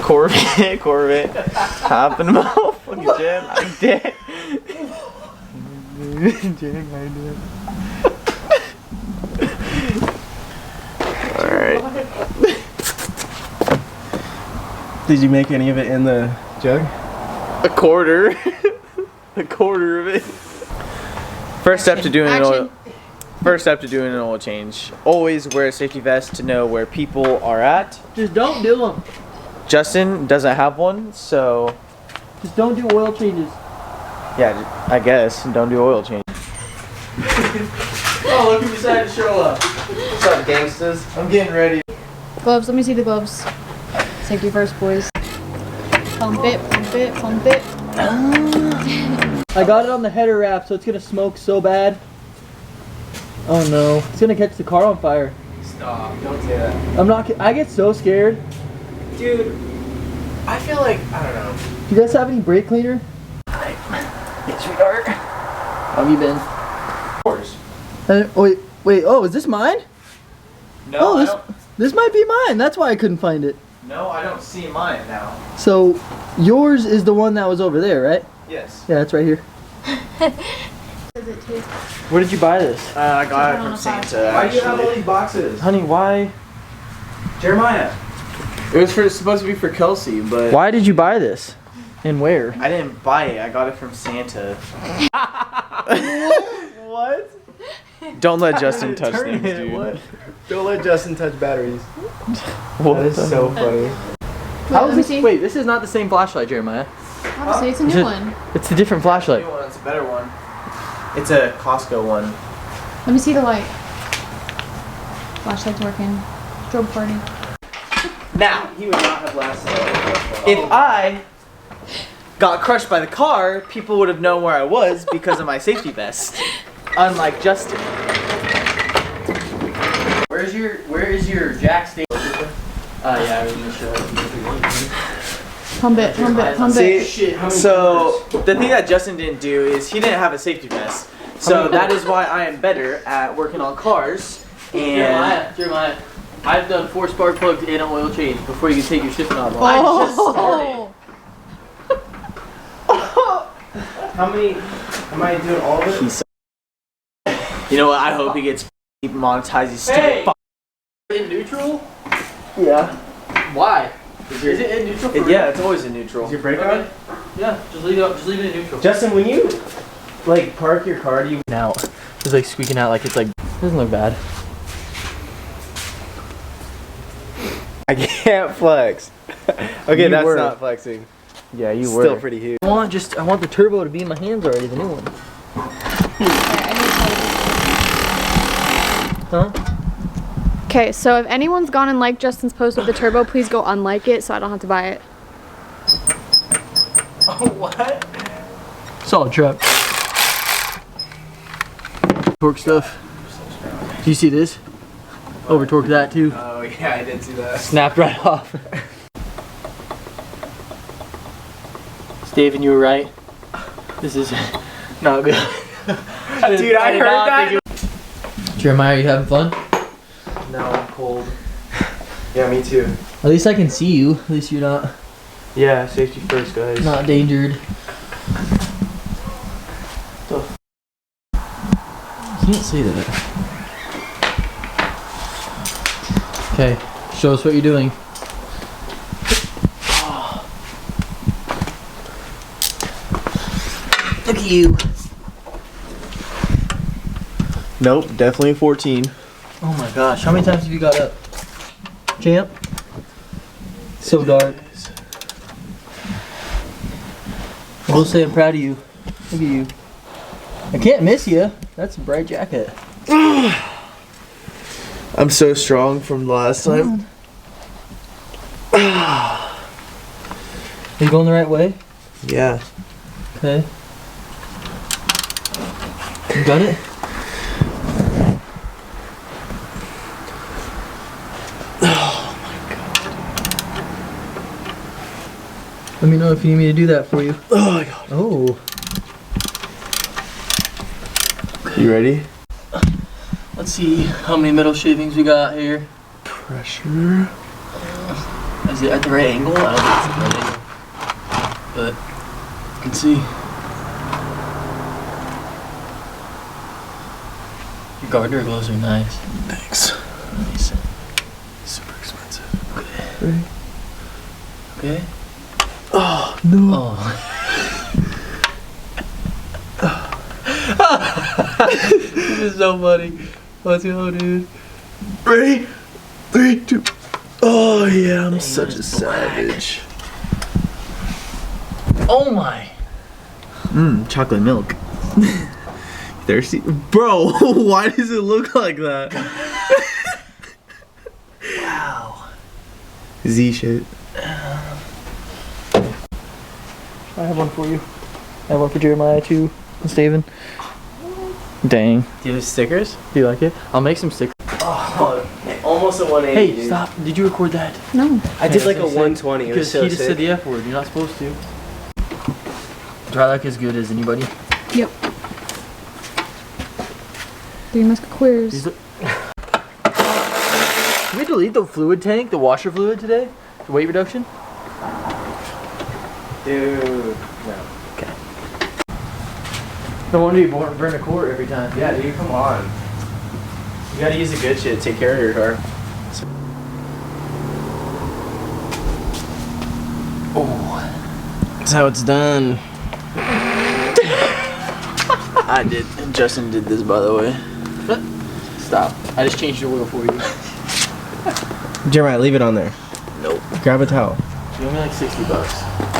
Corvette. Hop in the motherfucking jet. I'm dead. Jam, how you doing? Alright. Did you make any of it in the jug? A quarter. A quarter of it. First step to doing an oil change. Always wear a safety vest to know where people are at. Just don't do them. Justin doesn't have one, so Just don't do oil changes. yeah, I guess don't do oil change. Oh, look who decided to show up. What's up, gangsters? I'm getting ready. Gloves, let me see the gloves. Safety first, boys. Pump it, pump it, pump it. I got it on the header wrap, so it's gonna smoke so bad. Oh no, it's gonna catch the car on fire. Stop! Don't say that. I'm not. I get so scared. Dude, I feel like I don't know. Do you guys have any brake cleaner? Yes, we are. How have you been? Of course. Wait. Oh, is this mine? No, Oh, I don't. this might be mine. That's why I couldn't find it. No, I don't see mine now. So, yours is the one that was over there, right? Yes. Yeah, it's right here. Where did you buy this? I got it from Santa. Why do you have all these boxes? Honey, why? Jeremiah. It was supposed to be for Kelsey, but Why did you buy this? And where? I didn't buy it. I got it from Santa. What? Don't let Justin touch Turn things, it, dude. what? Don't let Justin touch batteries. What That is the- so funny. How let is me this? see. Wait, this is not the same flashlight, Jeremiah. Obviously, it's a Is new it- one. It's a different flashlight. New one, it's a better one. It's a Costco one. Let me see the light. Flashlight's working. Strobe party. Now, He would not have lasted. if I got crushed by the car, people would have known where I was because of my safety vest. Unlike Justin. Where is your jack stand? Yeah, I was gonna show it. Pump it, pump it, pump it. See, so the thing that Justin didn't do is he didn't have a safety vest. So that is why I am better at working on cars. And Jeremiah, I've done 4 spark plugs and an oil change before you can take your shift knob off. I just started. How many? Am I doing all of it? You know what? I hope he gets monetized. These stupid Hey! In neutral? Yeah. Why? Is it in neutral? For Yeah, it's always in neutral. Is your brake on? Okay. Yeah, just leave it in neutral. Justin, when you like park your car, do you? Now, it's like squeaking out like it's like doesn't look bad. I can't flex. Okay, You that's were. not flexing. Yeah, you Still pretty huge. I want the turbo to be in my hands already, the new one. Huh? Okay, so if anyone's gone and liked Justin's post with the turbo, please go unlike it so I don't have to buy it. Oh, what? Solid truck. Torque stuff. Do you see this? Over torque that too. Oh, yeah, I did see that. Snapped right off. Steven, you were right. This is not good. Dude, I heard that. Jeremiah, are you having fun? No, I'm cold. Yeah, me too. At least I can see you. At least you're not Yeah, safety first, guys. not endangered. You can't say that. Okay, show us what you're doing. Look at you. Nope, definitely 14. Oh my gosh, how many times have you got up? Champ? So dark. I will say I'm proud of you. Look at you. I can't miss you. That's a bright jacket. I'm so strong from the last time. Are you going the right way? Yeah. Okay. You got it? Let me know if you need me to do that for you. Oh my god. Oh. You ready? Let's see how many metal shavings we got here. Pressure. As Is it at the right angle? I don't think it's at the right angle. But you can see. Your garter gloves are nice. Thanks. Nice. Super expensive. Okay. Okay. Oh no. Oh. This is so funny. Let's go, dude. Ready? 3, 2. Oh yeah, I'm Dang, such that a is black. savage. Oh my. Chocolate milk. Thirsty? Bro, why does it look like that? Wow. Z shit. I have one for you. I have one for Jeremiah too. And Steven. Dang. Do you have stickers? Do you like it? I'll make some stickers. Oh, almost a 180. Hey, dude. stop. Did you record that? No. I did like a That's what 120. It was Because so he just said sick. the F word. You're not supposed to. Dry like as good as anybody. Yep. 3 Musketeers. Can we delete the fluid tank, the washer fluid today? The weight reduction? Dude. No. No wonder you burn a quart every time. Yeah, dude, come on. You gotta use the good shit to take care of your car. Oh. That's how it's done. I did. Justin did this, by the way. Stop. I just changed your oil for you. Jeremiah, leave it on there. Nope. Grab a towel. You owe me like $60.